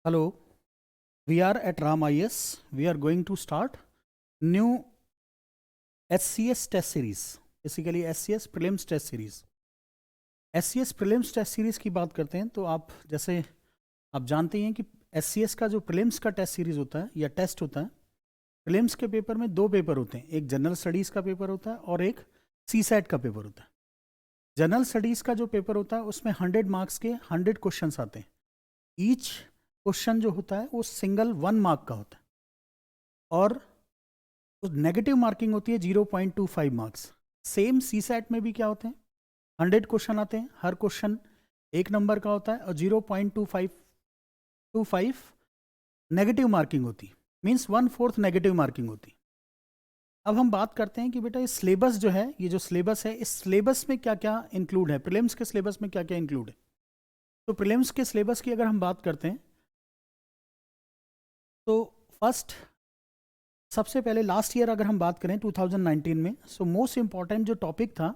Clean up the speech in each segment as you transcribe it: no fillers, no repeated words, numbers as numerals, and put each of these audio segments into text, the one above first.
Hello, we are at Ram IS. We are going to start new SCS test series, basically SCS prelims test series. SCS prelims test series की बात करते हैं तो आप जैसे आप जानते हैं कि SCS का जो prelims का टेस्ट सीरीज होता है या टेस्ट होता है, prelims के पेपर में दो पेपर होते हैं, एक जनरल स्टडीज़ का पेपर होता है और एक CSAT का पेपर होता है। जनरल स्टडीज़ का जो पेपर होता है उसमें 100 मार्क्स के 100 क्वेश्चंस आते हैं। ईच क्वेश्चन जो होता है वो सिंगल 1 मार्क का होता है और नेगेटिव मार्किंग होती है 0.25 मार्क्स। सेम सीसैट में भी क्या होते हैं, 100 क्वेश्चन आते हैं, हर क्वेश्चन 1 नंबर का होता है और 0.25 नेगेटिव मार्किंग होती है, मीन्स 1/4 नेगेटिव मार्किंग होती है। अब हम बात करते हैं कि बेटा ये सिलेबस जो है, ये जो सिलेबस है, इस सिलेबस में क्या क्या इंक्लूड है, प्रीलिम्स के सिलेबस में क्या क्या इंक्लूड है। तो प्रीलिम्स के सिलेबस की अगर हम बात करते हैं तो फर्स्ट सबसे पहले लास्ट ईयर अगर हम बात करें 2019 में, सो मोस्ट इम्पॉर्टेंट जो टॉपिक था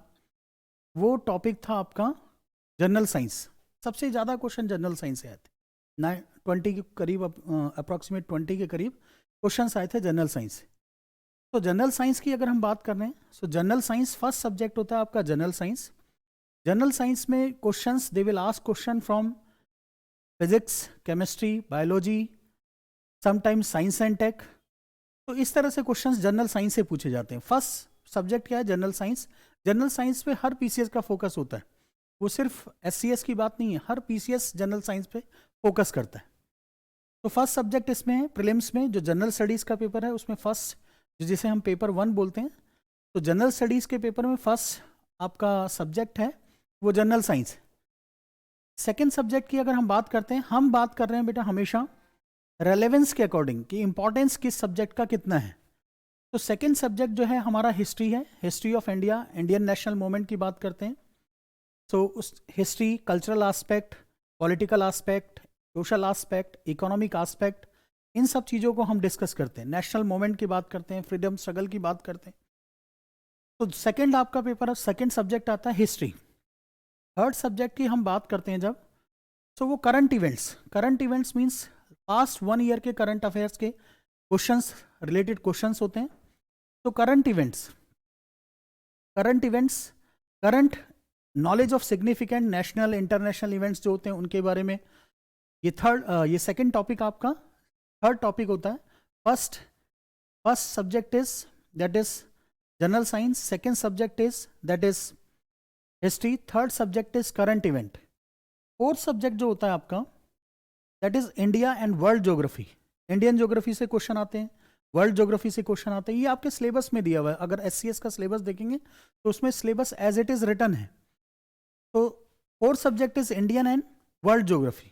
वो टॉपिक था आपका जनरल साइंस। सबसे ज़्यादा क्वेश्चन जनरल साइंस से आए थे, 20 के करीब, अप्रॉक्सीमेट 20 के करीब क्वेश्चन आए थे जनरल साइंस से। तो जनरल साइंस की अगर हम बात कर रहे हैं, so general science first subject होता है आपका जनरल साइंस। जनरल साइंस में questions they will ask question from physics, chemistry, biology, sometimes science and tech. तो इस तरह से क्वेश्चंस जनरल साइंस से पूछे जाते हैं। फर्स्ट सब्जेक्ट क्या है, जनरल साइंस। जनरल साइंस पे हर पीसीएस का फोकस होता है, वो सिर्फ एससीएस की बात नहीं है, हर पीसीएस जनरल साइंस पे फोकस करता है। तो फर्स्ट सब्जेक्ट इसमें है प्रीलिम्स में, जो जनरल स्टडीज का पेपर है उसमें फर्स्ट, जिसे हम पेपर 1 बोलते हैं, तो जनरल स्टडीज के पेपर में फर्स्ट आपका सब्जेक्ट है वो जनरल साइंस। सेकेंड सब्जेक्ट की अगर हम बात करते हैं, हम बात कर रहे हैं बेटा हमेशा रेलेवेंस के अकॉर्डिंग कि इंपॉर्टेंस किस सब्जेक्ट का कितना है। तो सेकंड सब्जेक्ट जो है हमारा हिस्ट्री है, history of India, Indian national movement की बात करते हैं। सो उस history, cultural aspect, political aspect, social aspect, economic aspect, इन सब चीज़ों को हम डिस्कस करते हैं। नेशनल मूवमेंट की बात करते हैं, फ्रीडम स्ट्रगल की बात करते हैं। तो सेकंड आपका पेपर, सेकंड सब्जेक्ट आता है हिस्ट्री। थर्ड सब्जेक्ट की हम बात करते हैं जब, सो वो current events. Current events means past 1 year के करंट अफेयर्स के क्वेश्चंस, रिलेटेड क्वेश्चंस होते हैं। तो current events, current knowledge of significant national international events जो होते हैं उनके बारे में, ये सेकंड टॉपिक आपका थर्ड टॉपिक होता है। First subject is that is general science, second subject is that is history, third subject is current event. Fourth subject जो होता है आपका that is India and world geography. Indian geography से question आते हैं, world geography से question आते हैं। ये आपके सिलेबस में दिया हुआ है, अगर एससीएस का सिलेबस देखेंगे तो उसमें syllabus as it is written है। तो fourth subject is Indian and world geography.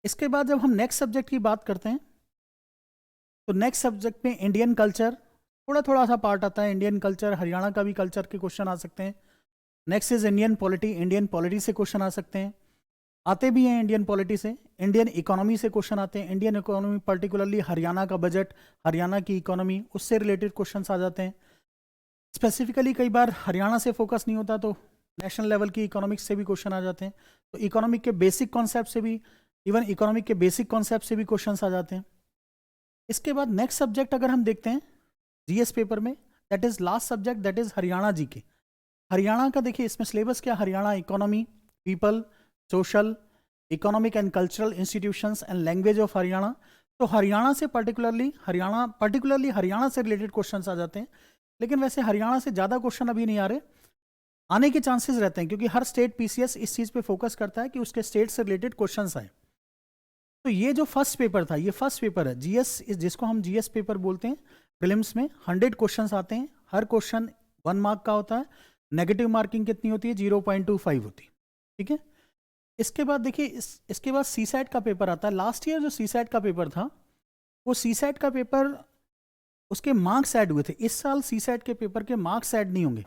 इसके बाद जब हम नेक्स्ट सब्जेक्ट की बात करते हैं तो नेक्स्ट सब्जेक्ट में इंडियन कल्चर, थोड़ा थोड़ा सा पार्ट आता है। इंडियन कल्चर, हरियाणा का भी कल्चर के क्वेश्चन आ सकते हैं। Next is Indian polity, Indian polity से क्वेश्चन आ सकते हैं, आते भी हैं इंडियन पॉलिटी से। इंडियन इकोनॉमी से क्वेश्चन आते हैं, इंडियन इकोनॉमी पर्टिकुलरली हरियाणा का बजट, हरियाणा की इकोनॉमी, उससे रिलेटेड क्वेश्चंस आ जाते हैं। स्पेसिफिकली कई बार हरियाणा से फोकस नहीं होता तो नेशनल लेवल की इकोनॉमिक्स से भी क्वेश्चन आ जाते हैं। तो इकोनॉमिक के बेसिक कॉन्सेप्ट से भी, इवन इकोनॉमिक के बेसिक कॉन्सेप्ट से भी क्वेश्चन आ जाते हैं। इसके बाद नेक्स्ट सब्जेक्ट अगर हम देखते हैं जीएस पेपर में, that is last subject, that is Haryana G K. Haryana का देखिए इसमें सिलेबस क्या, Haryana economy, people, social, economic and cultural institutions and language of Haryana. तो हरियाणा से पर्टिकुलरली हरियाणा से रिलेटेड क्वेश्चंस आ जाते हैं। लेकिन वैसे हरियाणा से ज़्यादा क्वेश्चन अभी नहीं आ रहे, आने के चांसेस रहते हैं क्योंकि हर स्टेट पीसीएस इस चीज़ पे फोकस करता है कि उसके स्टेट से रिलेटेड क्वेश्चंस आए। तो ये जो फर्स्ट पेपर था, ये फर्स्ट पेपर है जीएस, जिसको हम जीएस पेपर बोलते हैं। प्रीलिम्स में 100 क्वेश्चंस आते हैं, हर क्वेश्चन 1 मार्क का होता है। नेगेटिव मार्किंग कितनी होती है, 0.25 होती है। ठीक है। इसके बाद देखिए इसके बाद सीसैट का पेपर आता है। लास्ट ईयर जो सीसैट का पेपर था, वो सीसैट का पेपर, उसके मार्क्स ऐड हुए थे। इस साल सीसैट के पेपर के मार्क्स ऐड नहीं होंगे,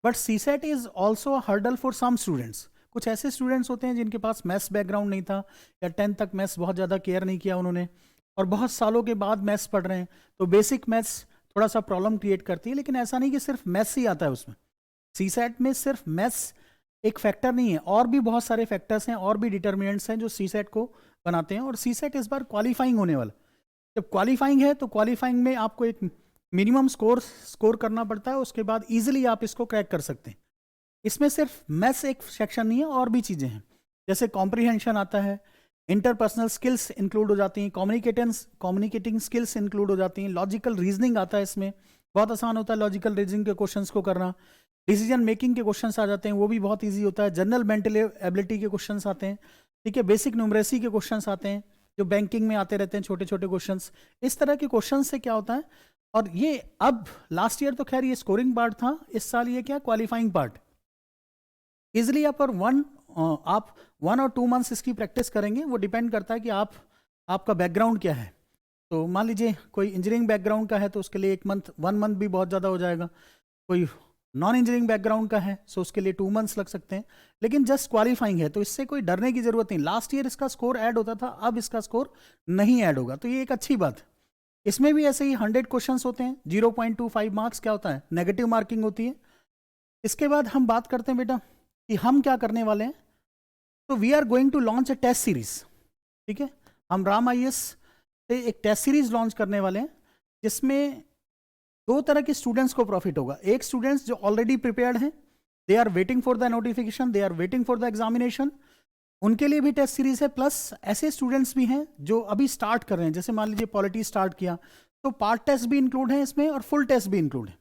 but CSAT is also a hurdle for some students. कुछ ऐसे स्टूडेंट्स होते हैं जिनके पास मैथ्स बैकग्राउंड नहीं था या 10th तक मैथ्स बहुत ज़्यादा केयर नहीं किया उन्होंने, और बहुत सालों के बाद मैथ्स पढ़ रहे हैं, तो बेसिक मैथ्स थोड़ा सा प्रॉब्लम क्रिएट करती है। लेकिन ऐसा नहीं कि सिर्फ मैथ्स ही आता है उसमें। सीसैट में सिर्फ मैथ्स एक फैक्टर नहीं है, और भी बहुत सारे फैक्टर्स हैं और भी डिटर्मिनेंट्स हैं जो सीसेट को बनाते हैं। और सीसेट इस बार क्वालिफाइंग होने वाला, जब क्वालिफाइंग है तो क्वालिफाइंग में आपको एक मिनिमम स्कोर करना पड़ता है, उसके बाद इजीली आप इसको क्रैक कर सकते हैं। इसमें सिर्फ मैथ्स एक सेक्शन नहीं है, और भी चीज़ें हैं, जैसे कॉम्प्रीहेंशन आता है, इंटरपर्सनल स्किल्स इंक्लूड हो जाती हैं, कम्युनिकेटिंग स्किल्स इंक्लूड हो जाती हैं, लॉजिकल रीजनिंग आता है इसमें, बहुत आसान होता है लॉजिकल रीजनिंग के क्वेश्चंस को करना, डिसीजन मेकिंग के क्वेश्चंस आ जाते हैं, वो भी बहुत ईजी होता है, जनरल मेंटल एबिलिटी के क्वेश्चंस आते हैं, ठीक है, बेसिक न्यूमरेसी के क्वेश्चंस आते हैं जो बैंकिंग में आते रहते हैं, छोटे छोटे क्वेश्चंस। इस तरह के क्वेश्चन से क्या होता है, और ये अब लास्ट ईयर तो खैर ये स्कोरिंग पार्ट था, इस साल ये क्या क्वालिफाइंग पार्ट। इजिली आप 1 और 2 मंथ्स इसकी प्रैक्टिस करेंगे, वो डिपेंड करता है कि आपका बैकग्राउंड क्या है। तो मान लीजिए कोई इंजीनियरिंग बैकग्राउंड का है तो उसके लिए 1 मंथ भी बहुत ज़्यादा हो जाएगा, कोई नॉन इंजीनियरिंग बैकग्राउंड का है सो उसके लिए 2 मंथ्स लग सकते हैं, लेकिन जस्ट क्वालिफाइंग है तो इससे कोई डरने की जरूरत नहीं। लास्ट ईयर इसका स्कोर ऐड होता था, अब इसका स्कोर नहीं ऐड होगा, तो ये एक अच्छी बात है। इसमें भी ऐसे ही 100 क्वेश्चंस होते हैं, 0.25 मार्क्स क्या होता है, नेगेटिव मार्किंग होती है। इसके बाद हम बात करते हैं बेटा कि हम क्या करने वाले हैं। तो we are going to launch a test series, ठीक है, हम राम IAS से एक टेस्ट सीरीज लॉन्च करने वाले हैं, जिसमें 2 तरह के स्टूडेंट्स को प्रॉफिट होगा। एक स्टूडेंट्स जो ऑलरेडी प्रिपेयर्ड हैं, they are waiting for the notification, they are waiting for the examination, उनके लिए भी टेस्ट सीरीज है। प्लस ऐसे स्टूडेंट्स भी हैं जो अभी स्टार्ट कर रहे हैं, जैसे मान लीजिए पॉलिटी स्टार्ट किया तो पार्ट टेस्ट भी इंक्लूड है इसमें और फुल टेस्ट भी इंक्लूड है।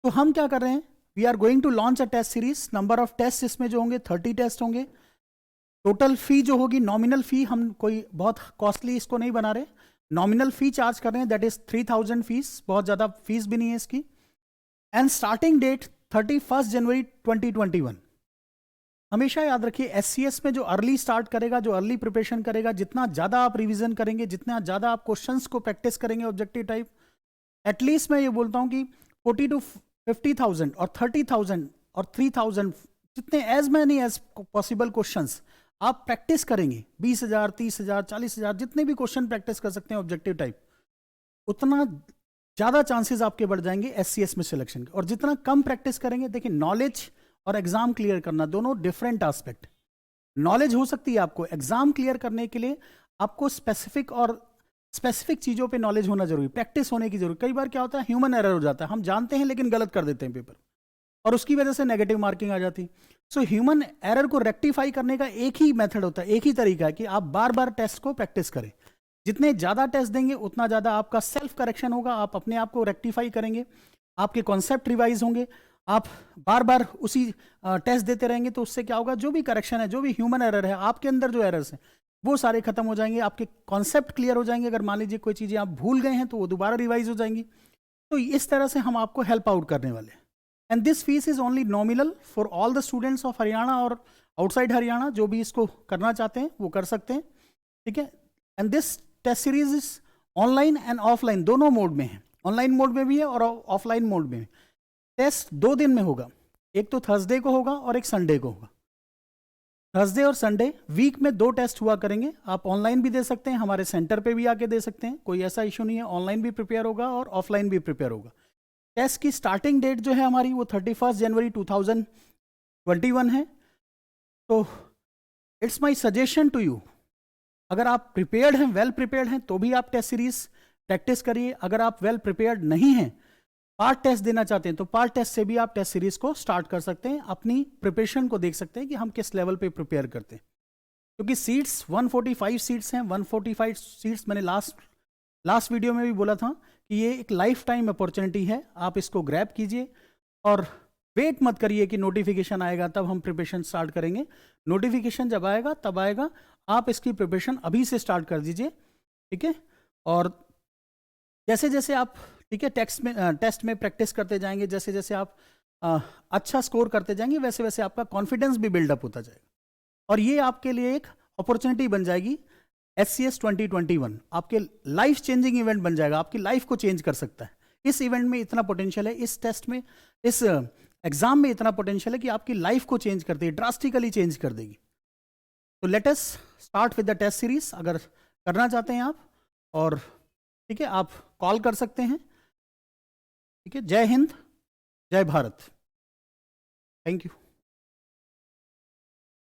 तो हम क्या कर रहे हैं, we are going to launch a test series. Number of test इसमें जो होंगे 30 टेस्ट होंगे। टोटल फी जो होगी, नॉमिनल फी, हम कोई बहुत कॉस्टली इसको नहीं बना रहे, नॉमिनल फी चार्ज कर रहे हैं, दैट इज 3000 फीस, बहुत ज़्यादा फीस भी नहीं है इसकी। एंड स्टार्टिंग डेट 31 जनवरी 2021। हमेशा याद रखिए SCS में जो अर्ली स्टार्ट करेगा, जो अर्ली प्रिपरेशन करेगा, जितना ज़्यादा आप रिवीजन करेंगे, जितना ज़्यादा आप क्वेश्चंस को प्रैक्टिस करेंगे ऑब्जेक्टिव टाइप, एटलीस्ट मैं ये बोलता हूँ कि 40 to 50,000 और 30,000 और 3,000 जितने as many as possible questions आप प्रैक्टिस करेंगे, 20,000 30,000 40,000 जितने भी क्वेश्चन प्रैक्टिस कर सकते हैं ऑब्जेक्टिव टाइप, उतना ज़्यादा चांसेस आपके बढ़ जाएंगे SCS में सिलेक्शन के। और जितना कम प्रैक्टिस करेंगे, देखिए नॉलेज और एग्जाम क्लियर करना दोनों डिफरेंट एस्पेक्ट। नॉलेज हो सकती है आपको, एग्जाम क्लियर करने के लिए आपको स्पेसिफिक चीज़ों पे नॉलेज होना जरूरी, प्रैक्टिस होने की जरूरत। कई बार क्या होता है, ह्यूमन एरर हो जाता है, हम जानते हैं लेकिन गलत कर देते हैं पेपर, और उसकी वजह से नेगेटिव मार्किंग आ जाती। सो ह्यूमन एरर को रेक्टिफाई करने का एक ही मेथड होता है, एक ही तरीका है कि आप बार बार टेस्ट को प्रैक्टिस करें। जितने ज़्यादा टेस्ट देंगे उतना ज़्यादा आपका सेल्फ करेक्शन होगा, आप अपने आप को रेक्टिफाई करेंगे, आपके कॉन्सेप्ट रिवाइज होंगे। आप बार बार उसी टेस्ट देते रहेंगे तो उससे क्या होगा, जो भी करेक्शन है, जो भी ह्यूमन एरर है, आपके अंदर जो एरर्स हैं वो सारे खत्म हो जाएंगे, आपके कॉन्सेप्ट क्लियर हो जाएंगे। अगर मान लीजिए कोई चीज़ें आप भूल गए हैं तो वो दोबारा रिवाइज हो जाएंगी। तो इस तरह से हम आपको हेल्प आउट करने वाले हैं। And this fees is only nominal for all the students of Haryana और आउटसाइड हरियाणा, जो भी इसको करना चाहते हैं वो कर सकते हैं, ठीक है। And this test series is online and offline दोनों मोड में है, ऑनलाइन मोड में भी है और ऑफलाइन मोड में। टेस्ट 2 दिन में होगा, एक तो थर्सडे को होगा और एक संडे को होगा। थर्सडे और संडे वीक में 2 टेस्ट हुआ करेंगे। आप ऑनलाइन भी दे सकते हैं, हमारे सेंटर पे भी आके दे सकते हैं, कोई ऐसा इशू नहीं है। ऑनलाइन भी प्रिपेयर होगा और ऑफलाइन भी प्रिपेयर होगा। टेस्ट की स्टार्टिंग डेट जो है हमारी वो 31 जनवरी 2021 है। तो it's my suggestion to you, अगर आप प्रिपेयर्ड हैं, वेल प्रिपेयर्ड हैं, तो भी आप टेस्ट सीरीज प्रैक्टिस करिए। अगर आप वेल प्रिपेयर्ड नहीं हैं, पार्ट टेस्ट देना चाहते हैं, तो पार्ट टेस्ट से भी आप टेस्ट सीरीज को स्टार्ट कर सकते हैं। अपनी प्रिपरेशन को देख सकते हैं कि हम किस लेवल पे प्रिपेयर करते हैं, क्योंकि सीट्स 145 सीट्स हैं। 145 सीट्स मैंने लास्ट वीडियो में भी बोला था कि ये एक लाइफ टाइम अपॉर्चुनिटी है, आप इसको ग्रैब कीजिए और वेट मत करिए कि नोटिफिकेशन आएगा तब हम प्रिपरेशन स्टार्ट करेंगे। नोटिफिकेशन जब आएगा तब आएगा, आप इसकी प्रिपरेशन अभी से स्टार्ट कर दीजिए, ठीक है। और जैसे जैसे आप, ठीक है, टेस्ट में प्रैक्टिस करते जाएंगे, जैसे जैसे आप अच्छा स्कोर करते जाएंगे, वैसे वैसे आपका कॉन्फिडेंस भी बिल्डअप होता जाएगा और ये आपके लिए एक अपॉर्चुनिटी बन जाएगी। SCS 2021 आपके लाइफ चेंजिंग इवेंट बन जाएगा, आपकी लाइफ को चेंज कर सकता है। इस इवेंट में इतना पोटेंशियल है, इस टेस्ट में, इस एग्जाम में इतना पोटेंशियल है कि आपकी लाइफ को चेंज कर देगी, ड्रास्टिकली चेंज कर देगी। तो let us start with the test series, अगर करना चाहते हैं आप, और ठीक है, आप कॉल कर सकते हैं, ठीक है। जय हिंद, जय भारत, थैंक यू।